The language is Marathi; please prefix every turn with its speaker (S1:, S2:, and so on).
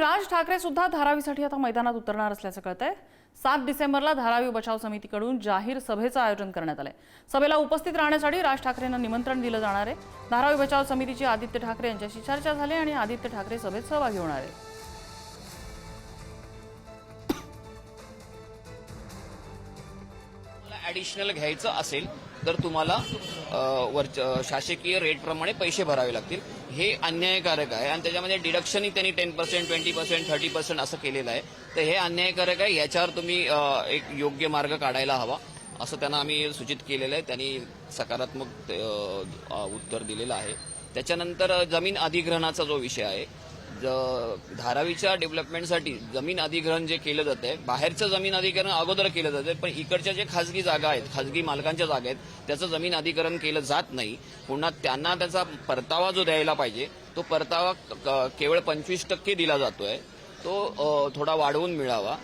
S1: राज ठाकरे सुद्धा धारावीसाठी आता मैदानात उतरणार असल्याचं कळतंय। 7 डिसेंबरला धारावी बचाव समितीकडून जाहीर सभेचं आयोजन करण्यात आलंय। सभेला उपस्थित राहण्यासाठी राज ठाकरेंना निमंत्रण दिलं जाणार आहे। धारावी बचाव समितीची आदित्य ठाकरे यांच्याशी चर्चा झाली आणि आदित्य ठाकरे सभेत सहभागी होणार आहेत।
S2: ॲडिशनल घ्यायचं असेल तर तुम्हाला शासकीय रेटप्रमाणे पैसे भरावे लागतील। हे अन्यायकारक आहे आणि त्याच्यामध्ये डिडक्शनही त्यांनी 10%, 20%, 30% असं केलेलं आहे। तर हे अन्यायकारक आहे, याच्यावर तुम्ही एक योग्य मार्ग काढायला हवा असं त्यांना आम्ही सूचित केलेलं आहे। त्यांनी सकारात्मक उत्तर दिलेलं आहे। त्याच्यानंतर जमीन अधिग्रहणाचा जो विषय आहे, धारावीच्या डेव्हलपमेंटसाठी जमीन अधिग्रहण जे केलं जात आहे, बाहेरचं जमीन अधिग्रहण अगोदर केलं जातं, पण इकडच्या जे खाजगी जागा आहेत, खाजगी मालकांच्या जागा आहेत, त्याचं जमीन अधिग्रहण केलं जात नाही। पुन्हा त्यांना त्याचा परतावा जो द्यायला पाहिजे तो परतावा केवळ 25% दिला जातोय, तो थोडा वाढवून मिळावा